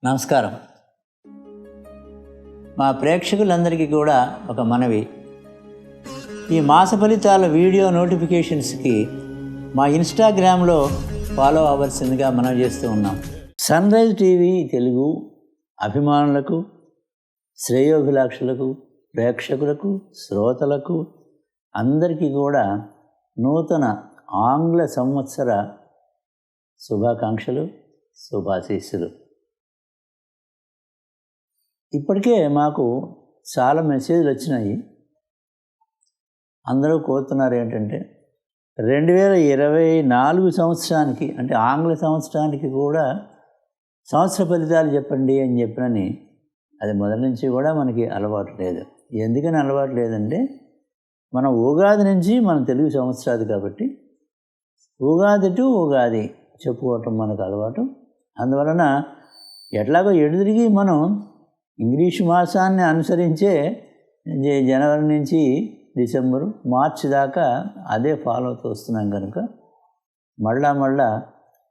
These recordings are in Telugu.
నమస్కారం. మా ప్రేక్షకులందరికీ కూడా ఒక మనవి. ఈ మాస ఫలితాల వీడియో నోటిఫికేషన్స్కి మా ఇన్స్టాగ్రామ్లో ఫాలో అవ్వాల్సిందిగా మనం చేస్తూ ఉన్నాం. సన్రైజ్ టీవీ తెలుగు అభిమానులకు, శ్రేయోభిలాక్షులకు, ప్రేక్షకులకు, శ్రోతలకు అందరికీ కూడా నూతన ఆంగ్ల సంవత్సర శుభాకాంక్షలు, శుభాశీస్సులు. ఇప్పటికే మాకు చాలా మెసేజ్లు వచ్చినాయి. అందరూ కోరుతున్నారు ఏంటంటే 2024 సంవత్సరానికి, అంటే ఆంగ్ల సంవత్సరానికి కూడా సంవత్సర ఫలితాలు చెప్పండి అని చెప్పినని. అది మొదటి నుంచి కూడా మనకి అలవాటు లేదు. ఎందుకని అలవాటు లేదంటే, మన ఉగాది నుంచి మన తెలుగు సంవత్సరాది కాబట్టి ఉగాది టు ఉగాది చెప్పుకోవటం మనకు అలవాటు. అందువలన ఎట్లాగో ఎదురిగి మనం ఇంగ్లీషు మాసాన్ని అనుసరించే జనవరి నుంచి డిసెంబరు, మార్చి దాకా అదే ఫాలో అవుతూ వస్తున్నాం కనుక మళ్ళా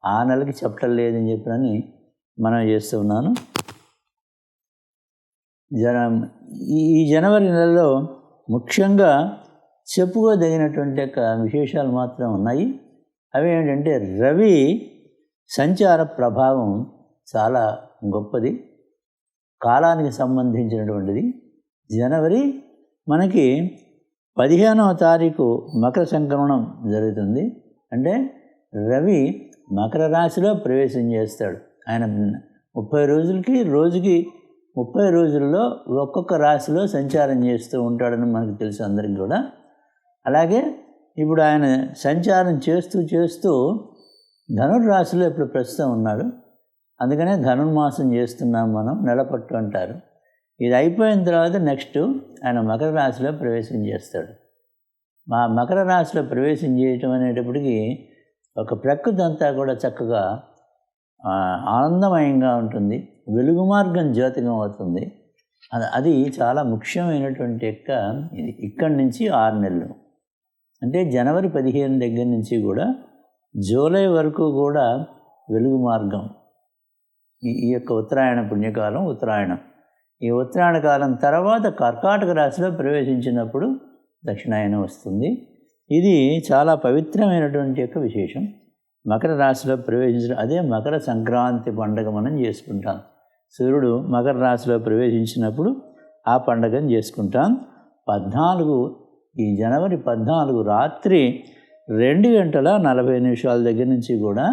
ఆ నెలకి చెప్పటం లేదని చెప్పని మనం చేస్తూ ఉన్నాను. ఈ జనవరి నెలలో ముఖ్యంగా చెప్పుకోదగినటువంటి యొక్క విశేషాలు మాత్రం ఉన్నాయి. అవి ఏంటంటే, రవి సంచార ప్రభావం చాలా గొప్పది, కాలానికి సంబంధించినటువంటిది. జనవరి మనకి 15వ తారీఖు మకర సంక్రమణం జరుగుతుంది. అంటే రవి మకర రాశిలో ప్రవేశం చేస్తాడు. ఆయన 30 రోజులకి, రోజుకి 30 రోజుల్లో ఒక్కొక్క రాశిలో సంచారం చేస్తూ ఉంటాడని మనకు తెలుసు అందరికి కూడా. అలాగే ఇప్పుడు ఆయన సంచారం చేస్తూ ధనుర్రాశిలో ఇప్పుడు ప్రస్తుతం ఉన్నాడు. అందుకనే ధనుర్మాసం చేస్తున్నాం మనం, నెలపట్టు అంటారు. ఇది అయిపోయిన తర్వాత నెక్స్ట్ ఆయన మకర రాశిలో ప్రవేశం చేస్తాడు. మా మకర రాశిలో ప్రవేశం చేయటం అనేటప్పటికీ ఒక ప్రకృతి అంతా కూడా చక్కగా ఆనందమయంగా ఉంటుంది, వెలుగు మార్గం జ్యోతికం అవుతుంది. అది చాలా ముఖ్యమైనటువంటి యొక్క ఇది. ఇక్కడి నుంచి 6 నెలలు, అంటే జనవరి 15 దగ్గర నుంచి కూడా జూలై వరకు కూడా వెలుగు మార్గం. ఈ యొక్క ఉత్తరాయణ పుణ్యకాలం, ఉత్తరాయణం. ఈ ఉత్తరాయణ కాలం తర్వాత కర్కాటక రాశిలో ప్రవేశించినప్పుడు దక్షిణాయనం వస్తుంది. ఇది చాలా పవిత్రమైనటువంటి యొక్క విశేషం. మకర రాశిలో ప్రవేశించడం, అదే మకర సంక్రాంతి పండుగ మనం చేసుకుంటాం. సూర్యుడు మకర రాశిలో ప్రవేశించినప్పుడు ఆ పండుగను చేసుకుంటాం. ఈ జనవరి 14 రాత్రి 2:40 దగ్గర నుంచి కూడా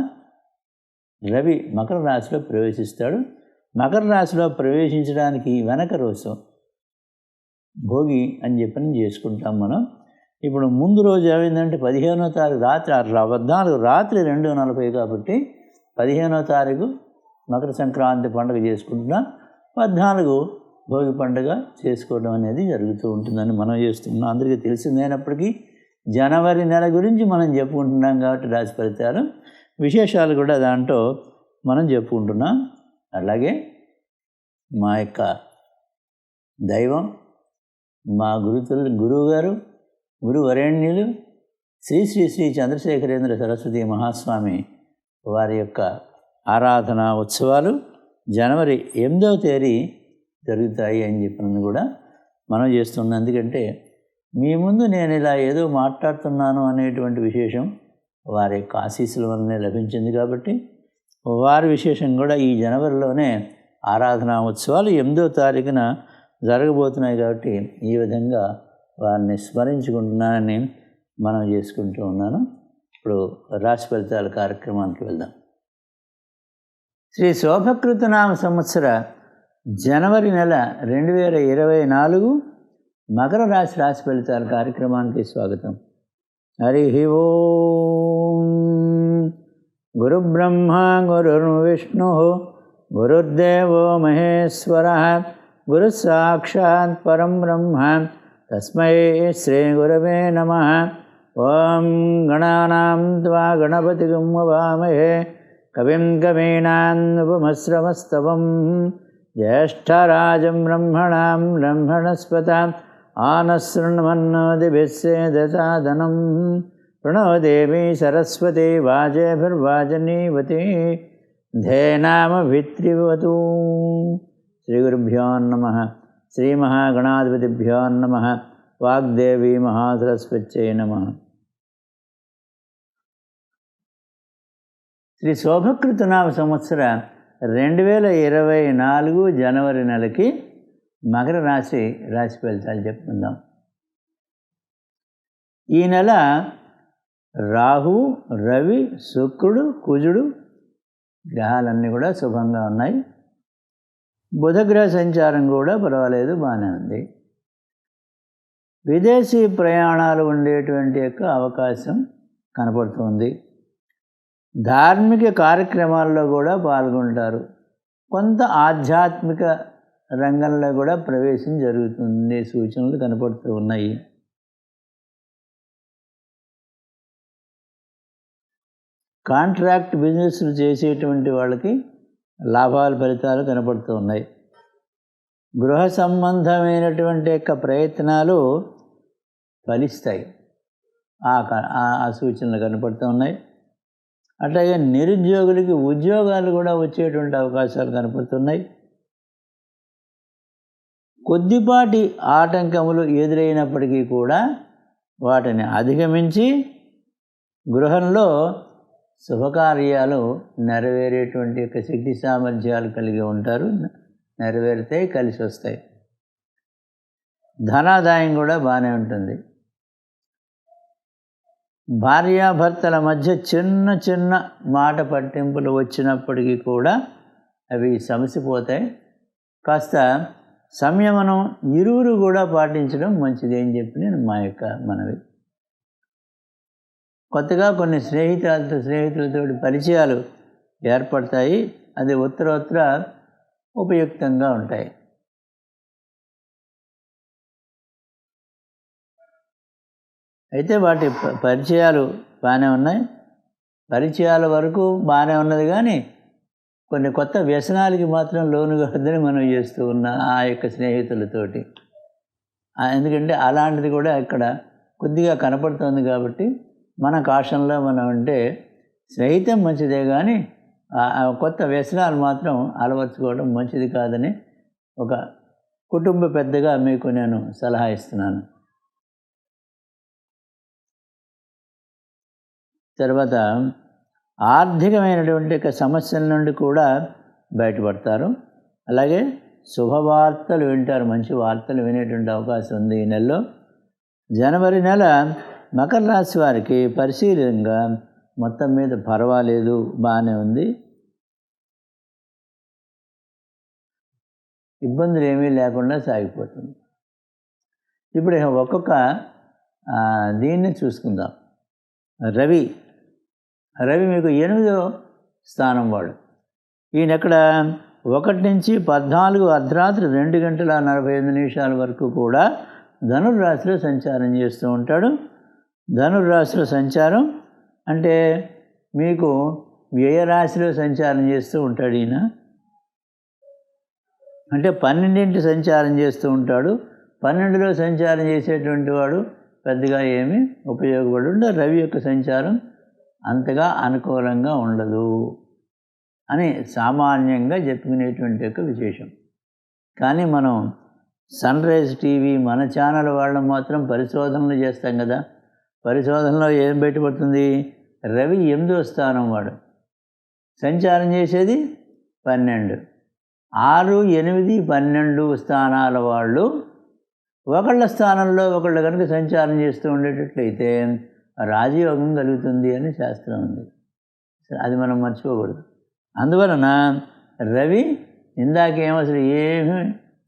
రవి మకర రాశిలో ప్రవేశిస్తాడు. మకర రాశిలో ప్రవేశించడానికి వెనక రోజు భోగి అని చెప్పని చేసుకుంటాం మనం. ఇప్పుడు ముందు రోజు ఏమైందంటే 15వ తారీఖు రాత్రి 14 రాత్రి 2:40 కాబట్టి 15వ తారీఖు మకర సంక్రాంతి పండుగ చేసుకుంటున్నాం. 14 భోగి పండుగ చేసుకోవడం అనేది జరుగుతూ ఉంటుందని మనం చేస్తున్నాం. అందరికీ తెలిసిందైనప్పటికీ జనవరి నెల గురించి మనం చెప్పుకుంటున్నాం కాబట్టి రాశి ఫలితాలు విశేషాలు కూడా దాంట్లో మనం చెప్పుకుంటున్నాం. అలాగే మా యొక్క దైవం, మా గురువుగారు, గురువరేణ్యులు శ్రీ శ్రీ శ్రీ చంద్రశేఖరేంద్ర సరస్వతి మహాస్వామి వారి యొక్క ఆరాధన ఉత్సవాలు జనవరి 8వ తేదీ జరుగుతాయి అని చెప్పినది కూడా మనం చేస్తున్నాం. ఎందుకంటే మీ ముందు నేను ఇలా ఏదో మాట్లాడుతున్నాను అనేటువంటి విశేషం వారి యొక్క ఆశీస్సుల వల్లనే లభించింది కాబట్టి వారి విశేషం కూడా ఈ జనవరిలోనే ఆరాధనా ఉత్సవాలు 8వ తారీఖున జరగబోతున్నాయి. కాబట్టి ఈ విధంగా వారిని స్మరించుకుంటున్నానని మనం చేసుకుంటూ ఉన్నాను. ఇప్పుడు రాశి ఫలితాల కార్యక్రమానికి వెళ్దాం. శ్రీ శోభకృతనామ సంవత్సర జనవరి నెల 2024 మకర రాశి ఫలితాల కార్యక్రమానికి స్వాగతం. హరి ఓం. గురుబ్రహ్మ గురుర్విష్ణు గురుర్దేవో మహేశ్వర గురుసాక్షాత్ పరం బ్రహ్మ తస్మై శ్రీ గురవే నమః. ఓం గణానాం త్వా గణపతిగం వవామహే కవిం కవీనాముపమశ్రవస్తవం జ్యేష్ఠరాజం బ్రహ్మణాం బ్రహ్మణస్పత ధేనామభిత్రివతూ. శ్రీ గురుభ్యో నమః. శ్రీ మహాగణాధిపతిభ్యో నమః. వాగ్దేవి మహాసరస్వత్యై నమః. శ్రీ శోభకృతనామ సంవత్సర 2024 జనవరి నెలకి మకర రాశి ఫలితాలు చెప్పుకుందాం. ఈ నెల రాహు, రవి, శుక్రుడు, కుజుడు గ్రహాలన్నీ కూడా శుభంగా ఉన్నాయి. బుధగ్రహ సంచారం కూడా పర్వాలేదు, బాగానే ఉంది. విదేశీ ప్రయాణాలు ఉండేటువంటి యొక్క అవకాశం కనపడుతుంది. ధార్మిక కార్యక్రమాల్లో కూడా పాల్గొంటారు. కొంత ఆధ్యాత్మిక రంగంలో కూడా ప్రవేశం జరుగుతుంది, సూచనలు కనపడుతూ ఉన్నాయి. కాంట్రాక్ట్ బిజినెస్లు చేసేటువంటి వాళ్ళకి లాభాల ఫలితాలు కనపడుతూ ఉన్నాయి. గృహ సంబంధమైనటువంటి యొక్క ప్రయత్నాలు ఫలిస్తాయి, ఆ సూచనలు కనపడుతూ ఉన్నాయి. అట్లాగే నిరుద్యోగులకి ఉద్యోగాలు కూడా వచ్చేటువంటి అవకాశాలు కనపడుతున్నాయి. కొద్దిపాటి ఆటంకములు ఎదురైనప్పటికీ కూడా వాటిని అధిగమించి గృహంలో శుభకార్యాలు నెరవేరేటువంటి యొక్క శక్తి సామర్థ్యాలు కలిగి ఉంటారు. నెరవేరితే కలిసి వస్తాయి. ధనాదాయం కూడా బాగానే ఉంటుంది. భార్యాభర్తల మధ్య చిన్న చిన్న మాట పట్టింపులు వచ్చినప్పటికీ కూడా అవి సమసిపోతాయి. కాస్త సంయమనం ఇరువురు కూడా పాటించడం మంచిది అని చెప్పి నేను మా యొక్క మనవి. కొత్తగా కొన్ని స్నేహితులతో పరిచయాలు ఏర్పడతాయి. అది ఉత్తరోత్తర ఉపయుక్తంగా ఉంటాయి. అయితే వాటి పరిచయాలు బాగానే ఉన్నాయి. పరిచయాల వరకు బాగానే ఉన్నది, కానీ కొన్ని కొత్త వ్యసనాలకి మాత్రం లోను కావద్దని మనం చేస్తూ ఉన్నాం ఆ యొక్క స్నేహితులతోటి. ఎందుకంటే అలాంటిది కూడా ఇక్కడ కొద్దిగా కనపడుతుంది. కాబట్టి మన కాషన్లో మనం అంటే స్నేహితం మంచిదే, కానీ కొత్త వ్యసనాలు మాత్రం అలవర్చుకోవడం మంచిది కాదని ఒక కుటుంబ పెద్దగా మీకు నేను సలహా ఇస్తున్నాను. తర్వాత ఆర్థికమైనటువంటి సమస్యల నుండి కూడా బయటపడతారు. అలాగే శుభవార్తలు వింటారు, మంచి వార్తలు వినేటువంటి అవకాశం ఉంది ఈ నెలలో. జనవరి నెల మకర రాశి వారికి పరిశీలనగా మొత్తం మీద పర్వాలేదు, బాగానే ఉంది. ఇబ్బందులు ఏమీ లేకుండా సాగిపోతుంది. ఇప్పుడు ఒక్కొక్క దీన్ని చూసుకుందాం. రవి మీకు 8వ స్థానం వాడు. ఈయన ఎక్కడ 1 నుంచి 14 అర్ధరాత్రి 2:45 వరకు కూడా ధనుర్రాశిలో సంచారం చేస్తూ ఉంటాడు. ధనుర్రాశిలో సంచారం అంటే మీకు వ్యయరాశిలో సంచారం చేస్తూ ఉంటాడు ఈయన. అంటే 12 సంచారం చేస్తూ ఉంటాడు. 12లో సంచారం చేసేటువంటి వాడు పెద్దగా ఏమీ ఉపయోగపడు. రవి యొక్క సంచారం అంతగా అనుకూలంగా ఉండదు అని సామాన్యంగా చెప్పుకునేటువంటి యొక్క విశేషం. కానీ మనం సన్ రైజ్ టీవీ మన ఛానల్ వాళ్ళం మాత్రం పరిశోధనలు చేస్తాం కదా. పరిశోధనలో ఏం బయటపడుతుంది? రవి 8వ స్థానం వాడు, సంచారం చేసేది 12. 6, 8, 12 స్థానాల వాళ్ళు ఒకళ్ళ స్థానంలో ఒకళ్ళు కనుక సంచారం చేస్తూ ఉండేటట్లయితే రాజయోగం కలుగుతుంది అని శాస్త్రం ఉంది. అది మనం మర్చిపోకూడదు. అందువలన రవి ఇందాకేం అసలు ఏమీ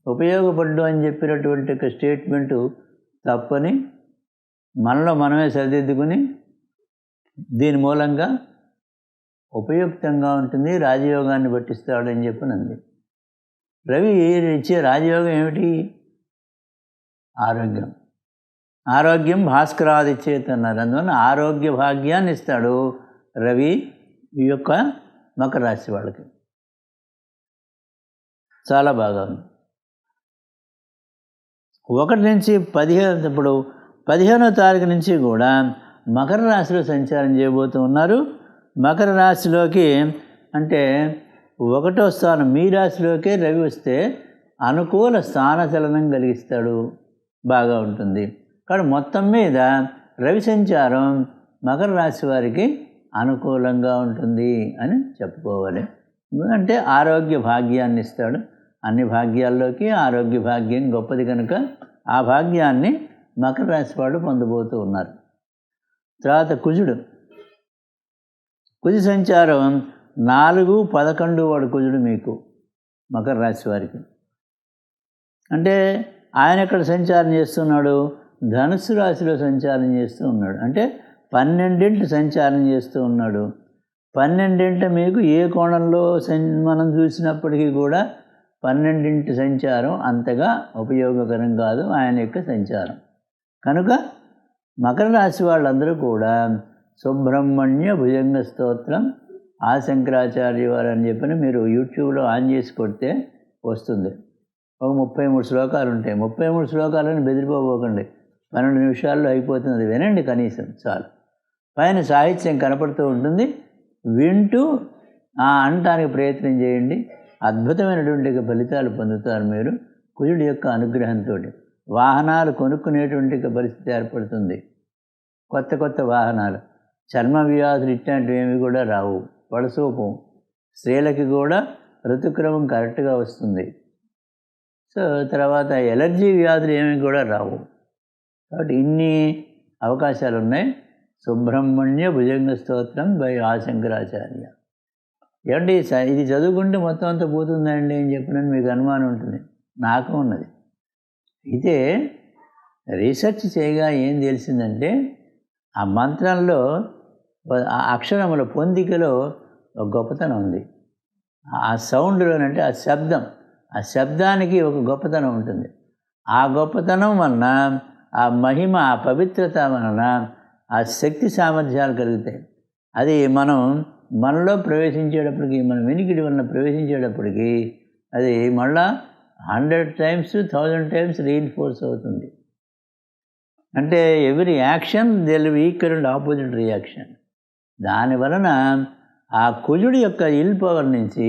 ఉపయోగపడ్డు అని చెప్పినటువంటి ఒక స్టేట్మెంటు తప్పని మనలో మనమే సరిదిద్దుకుని దీని మూలంగా ఉపయుక్తంగా ఉంటుంది, రాజయోగాన్ని పట్టిస్తాడని చెప్పినంది. రవి ఇచ్చే రాజయోగం ఏమిటి? ఆరోగ్యం భాస్కరాదిచ్చేత అన్నారు. అందువల్ల ఆరోగ్య భాగ్యాన్ని ఇస్తాడు రవి ఈ యొక్క మకర రాశి వాళ్ళకి. చాలా బాగా ఉంది. 1 నుంచి 15, ఇప్పుడు 15వ తారీఖు నుంచి కూడా మకర రాశిలో సంచారం చేయబోతూ ఉన్నారు. మకర రాశిలోకి అంటే 1వ స్థానం మీ రాశిలోకే రవి వస్తే అనుకూల స్థానచలనం కలిగిస్తాడు, బాగా ఉంటుంది. కాబట్టి మొత్తం మీద రవి సంచారం మకర రాశి వారికి అనుకూలంగా ఉంటుంది అని చెప్పుకోవాలి. అంటే ఆరోగ్య భాగ్యాన్ని ఇస్తాడు. అన్ని భాగ్యాల్లోకి ఆరోగ్య భాగ్యం గొప్పది కనుక ఆ భాగ్యాన్ని మకర రాశి వాళ్ళు పొందబోతూ ఉన్నారు. తర్వాత కుజ సంచారం 4, 11 వాడు కుజుడు మీకు మకర రాశి వారికి. అంటే ఆయన ఎక్కడ సంచారం చేస్తున్నాడు? ధనుస్సు రాశిలో సంచారం చేస్తూ ఉన్నాడు. అంటే 12 సంచారం చేస్తూ ఉన్నాడు. 12 మీకు ఏ కోణంలో మనం చూసినప్పటికీ కూడా 12 సంచారం అంతగా ఉపయోగకరం కాదు ఆయన యొక్క సంచారం. కనుక మకర రాశి వాళ్ళందరూ కూడా సుబ్రహ్మణ్య భుజంగ స్తోత్రం శంకరాచార్య వారు అని చెప్పని మీరు యూట్యూబ్లో ఆన్ చేసి కొడితే వస్తుంది. ఒక 33 శ్లోకాలు ఉంటాయి. 33 శ్లోకాలను బెదిరిపోకండి, 12 నిమిషాల్లో అయిపోతుంది. వినండి కనీసం చాలు. పైన సాహిత్యం కనపడుతూ ఉంటుంది, వింటూ అనటానికి ప్రయత్నం చేయండి. అద్భుతమైనటువంటి ఫలితాలు పొందుతారు మీరు కుజుడి యొక్క అనుగ్రహంతో. వాహనాలు కొనుక్కునేటువంటి పరిస్థితి ఏర్పడుతుంది. కొత్త వాహనాలు, చర్మ వ్యాధులు ఇట్లాంటివి ఏమి కూడా రావు. పడసూపం, స్త్రీలకి కూడా ఋతుక్రమం కరెక్ట్గా వస్తుంది. సో తర్వాత ఎలర్జీ వ్యాధులు ఏమి కూడా రావు. కాబట్టి ఇన్ని అవకాశాలు ఉన్నాయి. సుబ్రహ్మణ్య భుజంగ స్తోత్రం బై శంకరాచార్య. ఏమంటే ఇది చదువుకుంటే మొత్తం అంతా పోతుందండి అని చెప్పినని మీకు అనుమానం ఉంటుంది, నాకు ఉన్నది. అయితే రీసెర్చ్ చేయగా ఏం తెలిసిందంటే ఆ మంత్రంలో ఆ అక్షరముల పొందికలో ఒక గొప్పతనం ఉంది. ఆ సౌండ్లోనంటే ఆ శబ్దానికి ఒక గొప్పతనం ఉంటుంది. ఆ గొప్పతనం వలన ఆ మహిమ, ఆ పవిత్రత వలన ఆ శక్తి సామర్థ్యాలు కలుగుతాయి. అది మనలో ప్రవేశించేటప్పటికి, మన వినికిడి వలన ప్రవేశించేటప్పటికి అది మళ్ళా 100 times 1000 times రీఇన్ఫోర్స్ అవుతుంది. అంటే every action there will be equal and opposite reaction. దానివలన ఆ కుజుడి యొక్క ఇల్ పవర్ నుంచి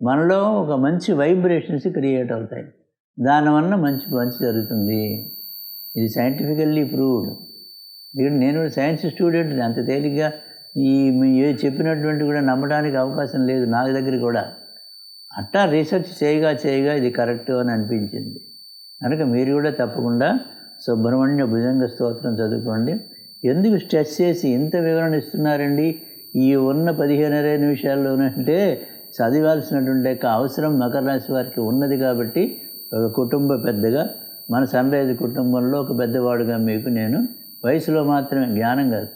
మనలో ఒక మంచి వైబ్రేషన్స్ క్రియేట్ అవుతాయి. దానివల్ల మంచి జరుగుతుంది. ఇది సైంటిఫికల్లీ ప్రూవ్డ్. నేను సైన్స్ స్టూడెంట్, అంత తేలిగ్గా ఏ చెప్పినటువంటి కూడా నమ్మడానికి అవకాశం లేదు నా దగ్గర కూడా. అట్టా రీసెర్చ్ చేయగా ఇది కరెక్ట్ అని అనిపించింది. కనుక మీరు కూడా తప్పకుండా సుబ్రహ్మణ్య భుజంగ స్తోత్రం చదువుకోండి. ఎందుకు స్ట్రెస్ చేసి ఇంత వివరణ ఇస్తున్నారండి ఈ ఉన్న 15-20 నిమిషాల్లోనంటే చదివాల్సినటువంటి అవసరం మకర రాశి వారికి ఉన్నది. కాబట్టి ఒక కుటుంబ పెద్దగా, మన సన్ రైజ్ కుటుంబంలో ఒక పెద్దవాడుగా మీకు నేను, వయసులో మాత్రమే జ్ఞానం కాదు,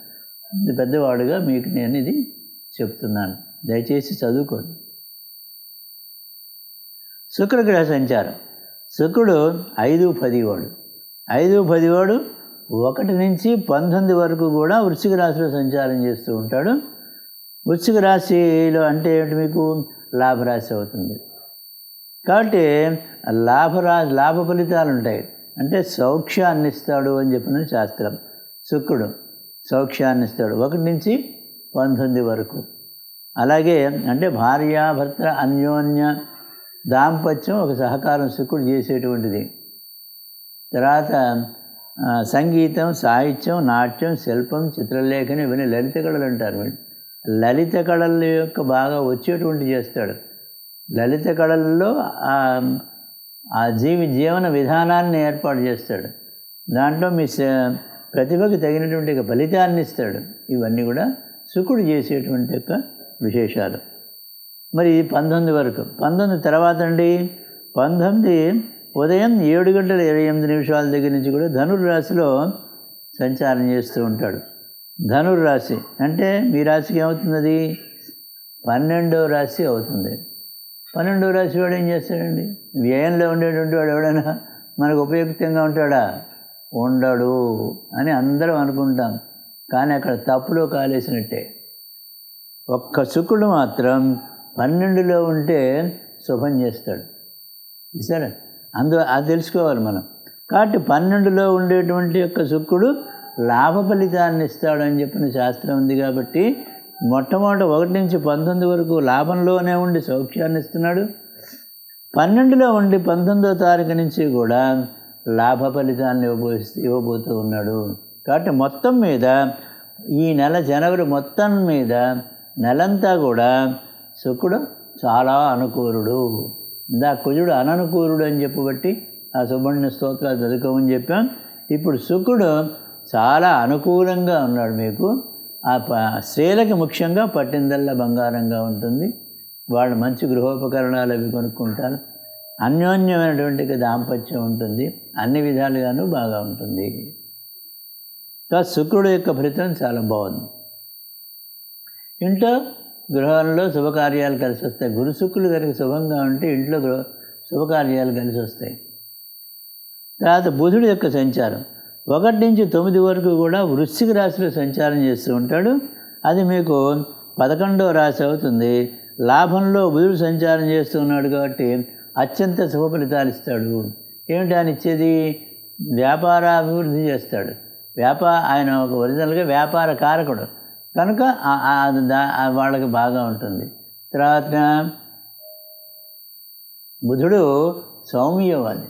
పెద్దవాడుగా మీకు నేను ఇది చెప్తున్నాను. దయచేసి చదువుకోండి. శుక్రగ్రహ సంచారం. శుక్రుడు 5-10 వాడు. 5-10 వాడు 1 నుంచి 19 వరకు కూడా వృశ్చిక రాశిలో సంచారం చేస్తూ ఉంటాడు. వృశ్చిక రాశిలో అంటే ఏంటి, మీకు లాభరాశి అవుతుంది. కాబట్టి లాభ ఫలితాలు ఉంటాయి. అంటే సౌఖ్యాన్ని ఇస్తాడు అని చెప్పిన శాస్త్రం. శుక్రుడు సౌఖ్యాన్ని ఇస్తాడు 1 నుంచి 19 వరకు. అలాగే అంటే భార్యాభర్త అన్యోన్య దాంపత్యం ఒక సహకారం శుక్రుడు చేసేటువంటిది. తర్వాత సంగీతం, సాహిత్యం, నాట్యం, శిల్పం, చిత్రలేఖనం, ఇవన్నీ లలిత కళలు అంటారు. లలిత కళల యొక్క బాగా వచ్చేటువంటి చేస్తాడు. లలిత కళల్లో ఆ జీవన విధానాన్ని ఏర్పాటు చేస్తాడు. దాంట్లో మీ ప్రతిభకు తగినటువంటి ఫలితాన్ని ఇస్తాడు. ఇవన్నీ కూడా శుక్రుడు చేసేటువంటి యొక్క విశేషాలు. మరి 19 వరకు. 19 తర్వాత అండి, 19 ఉదయం 7:28 దగ్గర నుంచి కూడా ధనుర్రాశిలో సంచారం చేస్తూ ఉంటాడు. ధనుర్రాశి అంటే మీ రాశికి ఏమవుతుంది? 12వ రాశి అవుతుంది. 12వ రాశి వాడు ఏం చేస్తాడండి? వ్యయంలో ఉండేటువంటి వాడు ఎవడైనా మనకు ఉపయుక్తంగా ఉంటాడా? ఉండడు అని అందరం అనుకుంటాం. కానీ అక్కడ తప్పులో కాలేసినట్టే. ఒక్క శుక్రుడు మాత్రం 12లో ఉంటే శుభం చేస్తాడు. సరే, అది తెలుసుకోవాలి మనం. కాబట్టి 12లో ఉండేటువంటి యొక్క శుక్రుడు లాభ ఫలితాన్ని ఇస్తాడు అని చెప్పిన శాస్త్రం ఉంది. కాబట్టి మొట్టమొదటి 1 నుంచి 19 వరకు లాభంలోనే ఉండి సౌఖ్యాన్ని ఇస్తున్నాడు. 12లో ఉండి 19వ తారీఖు నుంచి కూడా లాభ ఫలితాలను ఇవ్వబోతూ ఉన్నాడు. కాబట్టి మొత్తం మీద ఈ నెల జనవరి మొత్తం మీద నెలంతా కూడా శుక్రుడు చాలా అనుకూలుడు. కుజుడు అననుకూలుడు అని చెప్పబట్టి ఆ సుబ్రహ్మణ్య స్తోత్రాలు చదువుకోమని చెప్పాం. ఇప్పుడు శుక్రుడు చాలా అనుకూలంగా ఉన్నాడు మీకు. ఆ స్త్రీలకి ముఖ్యంగా పట్టిందల్లా బంగారంగా ఉంటుంది. వాళ్ళు మంచి గృహోపకరణాలు అవి కొనుక్కుంటారు. అన్యోన్యమైనటువంటి దాంపత్యం ఉంటుంది. అన్ని విధాలుగాను బాగా ఉంటుంది. శుక్రుడు యొక్క ఫలితం చాలా బాగుంది. ఇంట్లో గృహంలో శుభకార్యాలు కలిసి వస్తాయి. గురు శుక్రులు కనుక శుభంగా ఉంటే ఇంట్లో శుభకార్యాలు కలిసి వస్తాయి. తర్వాత బుధుడు యొక్క సంచారం 1 నుంచి 9 వరకు కూడా వృశ్చిక రాశిలో సంచారం చేస్తూ ఉంటాడు. అది మీకు 11వ రాశి అవుతుంది. లాభంలో బుధుడు సంచారం చేస్తూ ఉన్నాడు కాబట్టి అత్యంత శుభ ఫలితాలు ఇస్తాడు. ఏమిటి ఆయన ఇచ్చేది? వ్యాపారాభివృద్ధి చేస్తాడు. ఆయన ఒక ఒరిజినల్గా వ్యాపార కారకుడు కనుక వాళ్ళకి బాగా ఉంటుంది. తర్వాత బుధుడు సౌమ్యవాది,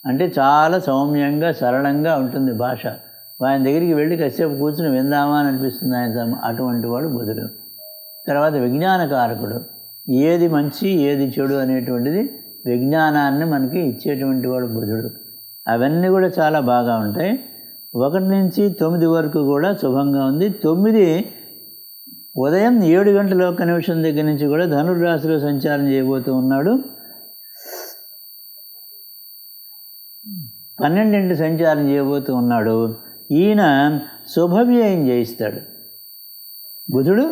అంటే చాలా సౌమ్యంగా సరళంగా ఉంటుంది భాష. ఆయన దగ్గరికి వెళ్ళి కాసేపు కూర్చుని విందామా అని అనిపిస్తుంది ఆయన. అటువంటి వాడు బుధుడు. తర్వాత విజ్ఞానకారకుడు, ఏది మంచి ఏది చెడు అనేటువంటిది విజ్ఞానాన్ని మనకి ఇచ్చేటువంటి వాడు బుధుడు. అవన్నీ కూడా చాలా బాగా ఉంటాయి. 1 నుంచి 9 వరకు కూడా శుభంగా ఉంది. 9 ఉదయం 7 గంటల 1 నిమిషం దగ్గర నుంచి కూడా ధనుర్రాశిలో సంచారం చేయబోతూ ఉన్నాడు. 12 సంచారం చేయబోతూ ఉన్నాడు. ఈయన శుభవ్యయం చేయిస్తాడు బుధుడు.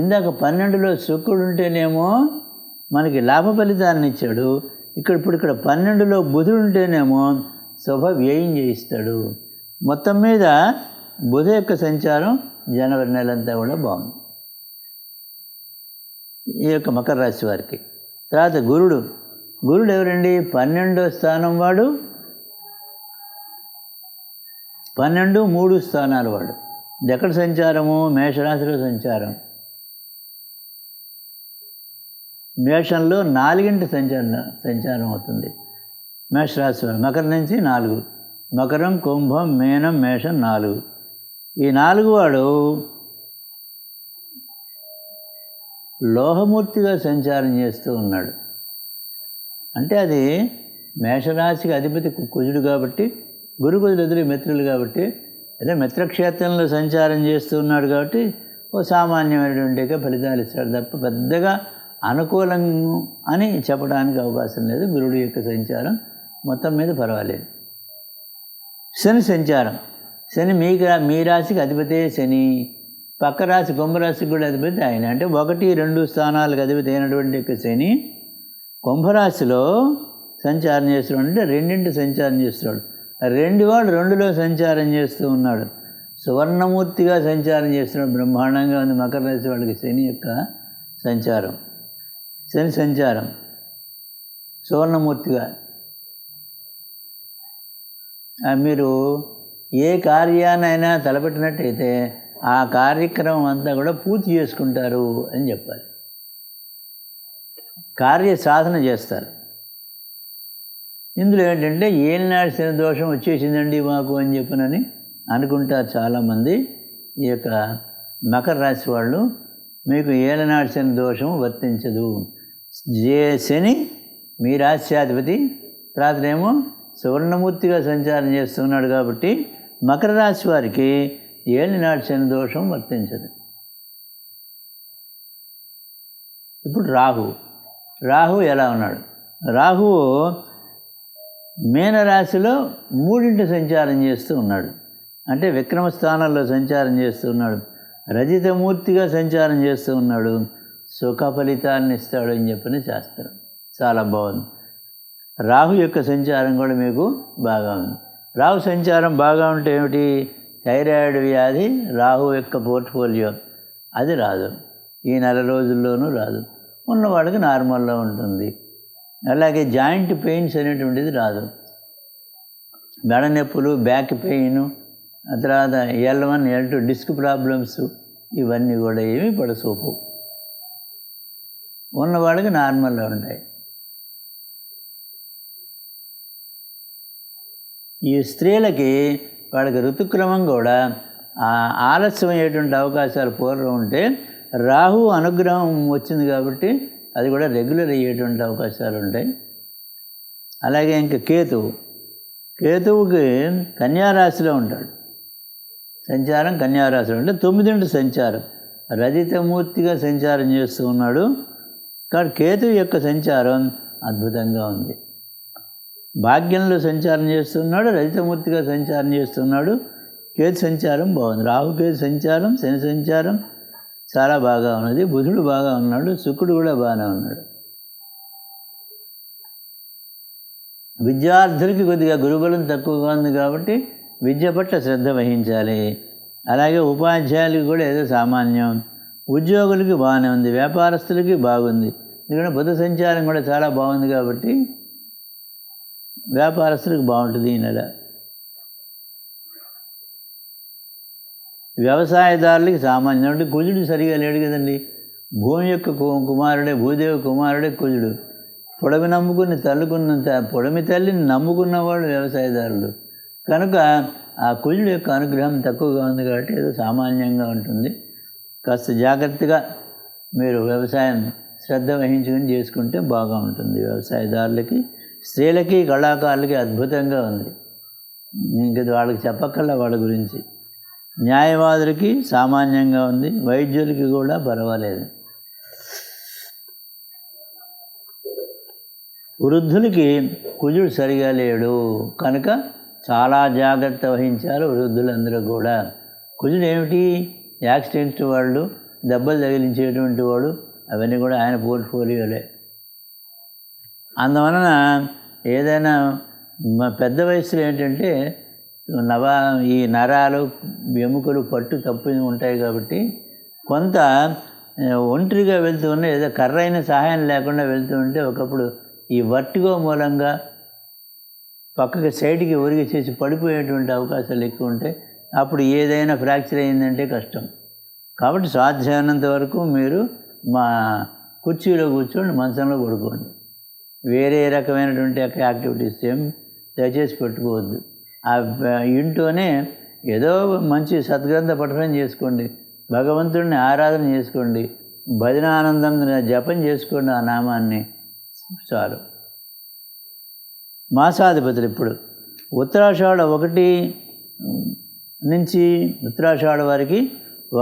ఇందాక 12లో శుక్రుడు ఉంటేనేమో మనకి లాభ ఫలితాన్ని ఇచ్చాడు. ఇప్పుడు 12లో బుధుడు ఉంటేనేమో శుభ వ్యయం చేయిస్తాడు. మొత్తం మీద బుధ యొక్క సంచారం జనవరి నెలంతా కూడా బాగుంది ఈ యొక్క మకర రాశి వారికి. తర్వాత గురుడు ఎవరండి? 12వ స్థానం వాడు, 12, 3 స్థానాలు వాడు. ఎక్కడ సంచారము? మేషరాశిలో సంచారం. మేషంలో 4ంటి సంచారం అవుతుంది. మేషరాశి వాడు మకరం నుంచి 4, మకరం, కుంభం, మీనం, మేషం 4. ఈ 4 వాడు లోహమూర్తిగా సంచారం చేస్తూ ఉన్నాడు. అంటే అది మేషరాశికి అధిపతి కుజుడు కాబట్టి, గురుకుజులు ఎదురు మిత్రులు కాబట్టి, అదే మిత్రక్షేత్రంలో సంచారం చేస్తూ ఉన్నాడు కాబట్టి ఓ సామాన్యమైనటువంటి ఫలితాలు ఇస్తాడు తప్ప పెద్దగా అనుకూలం అని చెప్పడానికి అవకాశం లేదు. గురుడు యొక్క సంచారం మొత్తం మీద పర్వాలేదు. శని సంచారం. శని మీ రాశికి అధిపతే శని. పక్క రాశి కుంభరాశికి కూడా అధిపతి ఆయన. అంటే 1, 2 స్థానాలకు అధిపతి అయినటువంటి యొక్క శని కుంభరాశిలో సంచారం చేస్తున్నాడు. అంటే 2 సంచారం చేస్తున్నాడు. 2 వాడు 2లో సంచారం చేస్తూ ఉన్నాడు. సువర్ణమూర్తిగా సంచారం చేస్తున్నాడు. బ్రహ్మాండంగా ఉంది మకర రాశి వాళ్ళకి శని యొక్క సంచారం. శని సంచారం సువర్ణమూర్తిగా. మీరు ఏ కార్యాన్నైనా తలపెట్టినట్టయితే ఆ కార్యక్రమం అంతా కూడా పూర్తి చేసుకుంటారు అని చెప్పాలి. కార్య సాధన చేస్తారు. ఇందులో ఏంటంటే ఏలినాటి శని దోషం వచ్చేసిందండి మాకు అని చెప్పనని అనుకుంటారు చాలామంది. ఈ యొక్క మకర రాశి వాళ్ళు మీకు ఏలినాటి శని దోషం వర్తించదు. శని మీ రాశ్యాధిపతి, తర్వాత ఏమో సువర్ణమూర్తిగా సంచారం చేస్తున్నాడు కాబట్టి మకర రాశి వారికి ఏలినాటి శని దోషం వర్తించదు. ఇప్పుడు రాహు ఎలా ఉన్నాడు? రాహువు మీనరాశిలో 3ంటి సంచారం చేస్తూ ఉన్నాడు. అంటే విక్రమ స్థానంలో సంచారం చేస్తూ ఉన్నాడు. రజితమూర్తిగా సంచారం చేస్తూ ఉన్నాడు. సుఖ ఫలితాన్ని ఇస్తాడు అని చెప్పని శాస్త్రం. చాలా బాగుంది. రాహు యొక్క సంచారం కూడా మీకు బాగా ఉంది. రాహు సంచారం బాగా ఉంటే ఏమిటి? థైరాయిడ్ వ్యాధి రాహు యొక్క పోర్ట్ఫోలియో అది రాదు. ఈ 4 రోజుల్లోనూ రాదు. ఉన్నవాడికి నార్మల్లో ఉంటుంది. అలాగే జాయింట్ పెయిన్స్ అనేటువంటిది రాదు. మెడ నొప్పులు, బ్యాక్ పెయిన్, ఆ తర్వాత L1, L2 డిస్క్ ప్రాబ్లమ్స్ ఇవన్నీ కూడా ఏమీ పడసోపు, ఉన్నవాడికి నార్మల్గా ఉంటాయి. ఈ స్త్రీలకి వాళ్ళకి ఋతుక్రమం కూడా ఆలస్యమయ్యేటువంటి అవకాశాలు పూర్వం ఉంటే రాహు అనుగ్రహం వచ్చింది కాబట్టి అది కూడా రెగ్యులర్ అయ్యేటువంటి అవకాశాలు ఉంటాయి. అలాగే ఇంకా కేతువుకి కన్యారాశిలో ఉంటాడు, సంచారం కన్యారాశిలో ఉంటే 9 సంచారం రజితమూర్తిగా సంచారం చేస్తూ ఉన్నాడు. కాబట్టి కేతువు యొక్క సంచారం అద్భుతంగా ఉంది. భాగ్యంలో సంచారం చేస్తున్నాడు, రజితమూర్తిగా సంచారం చేస్తున్నాడు. కేతు సంచారం బాగుంది. రాహుకేతు సంచారం, శని సంచారం చాలా బాగా ఉన్నది. బుధుడు బాగా ఉన్నాడు, శుక్రుడు కూడా బాగానే ఉన్నాడు. విద్యార్థులకి కొద్దిగా గురుబలం తక్కువగా ఉంది కాబట్టి విద్య పట్ల శ్రద్ధ వహించాలి. అలాగే ఉపాధ్యాయులకి కూడా ఏదో సామాన్యం, ఉద్యోగులకి బాగానే ఉంది, వ్యాపారస్తులకి బాగుంది. ఎందుకంటే బుధ సంచారం కూడా చాలా బాగుంది కాబట్టి వ్యాపారస్తులకు బాగుంటుంది ఈ నెల. వ్యవసాయదారులకి సామాన్యం అంటే కుజుడు సరిగా లేడు కదండి. భూమి యొక్క కుమారుడే, భూదేవి కుమారుడే కుజుడు. పొడమి నమ్ముకుని తల్లుకున్నంత పొడమి తల్లిని నమ్ముకున్నవాడు వ్యవసాయదారులు. కనుక ఆ కుజుడు యొక్క అనుగ్రహం తక్కువగా ఉంది కాబట్టి ఏదో సామాన్యంగా ఉంటుంది. కాస్త జాగ్రత్తగా మీరు వ్యవసాయం శ్రద్ధ వహించుకుని చేసుకుంటే బాగా ఉంటుంది. వ్యవసాయదారులకి, స్త్రీలకి, కళాకారులకి అద్భుతంగా ఉంది. ఇంకా వాళ్ళకి చెప్పక్కర్లా వాళ్ళ గురించి. న్యాయవాదులకి సామాన్యంగా ఉంది, వైద్యులకి కూడా పర్వాలేదు. వృద్ధులకి కుజుడు సరిగా లేడు కనుక చాలా జాగ్రత్త వహించారు వృద్ధులందరూ కూడా. కుజుడు ఏమిటి? యాక్సిడెంట్ వాళ్ళు, దెబ్బలు తగిలించేటువంటి వాడు, అవన్నీ కూడా ఆయన పోర్ట్ఫోలియోలే. అందువలన ఏదైనా పెద్ద వయసులో ఏంటంటే ఈ నరాలు, ఎముకలు పట్టు తప్పి ఉంటాయి కాబట్టి కొంత ఒంటరిగా వెళ్తూ ఉన్న ఏదో కర్రైన సహాయం లేకుండా వెళ్తూ ఉంటే ఒకప్పుడు ఈ వర్టిగో మూలంగా పక్కకి సైడ్కి ఒరిగి చేసి పడిపోయేటువంటి అవకాశాలు ఎక్కువ ఉంటాయి. అప్పుడు ఏదైనా ఫ్రాక్చర్ అయిందంటే కష్టం. కాబట్టి సాధ్యమైనంత వరకు మీరు మా కుర్చీలో కూర్చోండి, మంచంలో పడుకోండి. వేరే రకమైనటువంటి యాక్టివిటీస్ ఏం దయచేసి పెట్టుకోవద్దు. ఆ ఇంట్లోనే ఏదో మంచి సద్గ్రంథ పఠనం చేసుకోండి, భగవంతుడిని ఆరాధన చేసుకోండి, భజనానందం జపం చేసుకోండి ఆ నామాన్ని, చాలు. మాసాధిపతులు ఇప్పుడు ఉత్తరాషాఢ 1 నుంచి ఉత్తరాషాఢ వారికి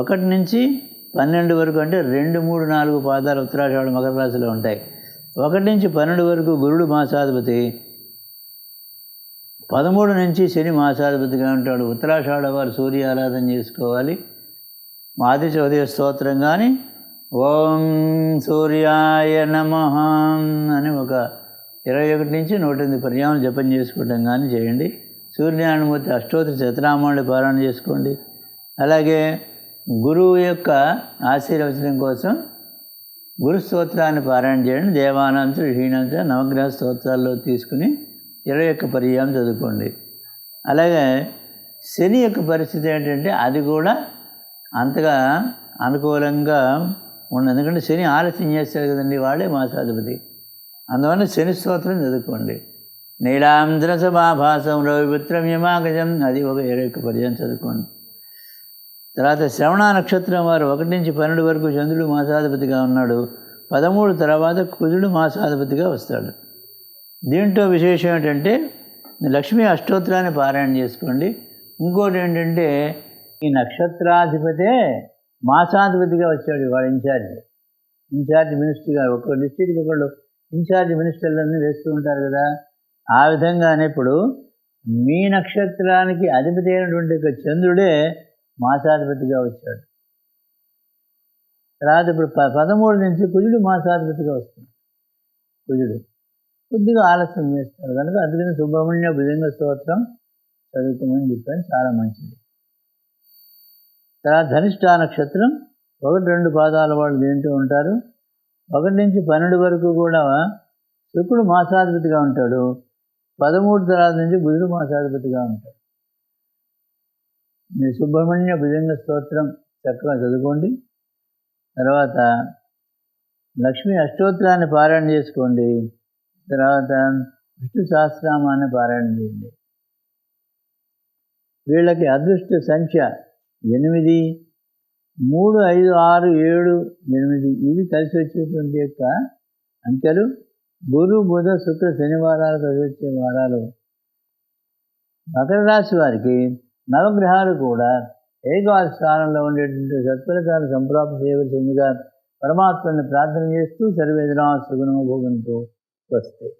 1 నుంచి 12 వరకు అంటే 2, 3, 4 పాదాలు ఉత్తరాషాఢ మకర రాశిలో ఉంటాయి. 1 నుంచి 12 వరకు గురుడు మాసాధిపతి, 13 నుంచి శని మాసాధిపతిగా ఉంటాడు. ఉత్తరాషాఢ వారు సూర్య ఆరాధన చేసుకోవాలి. ఆదిత్య ఉదయ స్తోత్రం కానీ ఓం సూర్యాయ నమః అని ఒక 21 నుంచి 108 పర్యాయం జపం చేసుకోవడం కానీ చేయండి. సూర్యనారాయణమూర్తి అష్టోత్తర శతనామావళి పారాయణ చేసుకోండి. అలాగే గురువు యొక్క ఆశీర్వచనం కోసం గురు స్తోత్రాన్ని పారాయణ చేయండి. దేవానంత ఋషీనంత నవగ్రహ స్తోత్రాల్లో తీసుకుని 21 పర్యాయం చదువుకోండి. అలాగే శని యొక్క పరిస్థితి ఏంటంటే అది కూడా అంతగా అనుకూలంగా ఉండదు. ఎందుకంటే శని ఆలస్యం చేస్తాడు కదండి, వాడే మాసాధిపతి. అందువల్ల శని స్తోత్రం చదువుకోండి. నీలాంధ్ర సభాభాసం రవిపుత్రం యమాగజం, అది ఒక 21 పర్యాయం చదువుకోండి. తర్వాత శ్రవణ నక్షత్రం వారు 1 నుంచి 12 వరకు చంద్రుడు మాసాధిపతిగా ఉన్నాడు. 13 తర్వాత కుజుడు మాసాధిపతిగా వస్తాడు. దీంట్లో విశేషం ఏంటంటే లక్ష్మీ అష్టోత్తరాన్ని పారాయణ చేసుకోండి. ఇంకోటి ఏంటంటే ఈ నక్షత్రాధిపతే మాసాధిపతిగా వచ్చాడు, వాడు ఇన్ఛార్జ్ మినిస్టర్ గారు. ఒక్కొక్క డిస్ట్రిక్ట్కి ఒకళ్ళు ఇన్ఛార్జ్ మినిస్టర్లన్నీ వేస్తూ ఉంటారు కదా. ఆ విధంగానే ఇప్పుడు మీ నక్షత్రానికి అధిపతి అయినటువంటి చంద్రుడే మాసాధిపతిగా వచ్చాడు. తర్వాత ఇప్పుడు 13 నుంచి కుజుడు మాసాధిపతిగా వస్తుంది. కుజుడు కొద్దిగా ఆలస్యం చేస్తాడు కనుక అందుకని సుబ్రహ్మణ్య భుజంగ స్తోత్రం చదువుకోమని చెప్పాను, చాలా మంచిది. తర్వాత ధనిష్ఠ నక్షత్రం 1, 2 పాదాల వాళ్ళు తింటూ ఉంటారు. 1 నుంచి 12 వరకు కూడా శుక్రుడు మాసాధిపతిగా ఉంటాడు. 13 తర్వాత నుంచి బుధుడు మాసాధిపతిగా ఉంటాడు. మీ సుబ్రహ్మణ్య భుజంగ స్తోత్రం చక్కగా చదువుకోండి. తర్వాత లక్ష్మీ అష్టోత్తరాన్ని పారాయణ చేసుకోండి. తర్వాత విష్ణు సహస్రనామాన్ని పారాయణ చేయండి. వీళ్ళకి అదృష్ట సంఖ్య 8, 3, 5, 6, 7, 8 ఇవి కలిసి వచ్చేటువంటి యొక్క అంకెలు. గురు, బుధ, శుక్ర, శనివారాలు కలిసి వచ్చే వారాలు. మకర రాశి వారికి నవగ్రహాలు కూడా ఏకాదశ స్థానంలో ఉండేటువంటి సత్ఫలితాలు సంప్రాప్తి చేయవలసిందిగా పరమాత్మని ప్రార్థన చేస్తూ సర్వేజనా సుగుణో భోగంతో వస్తాయి.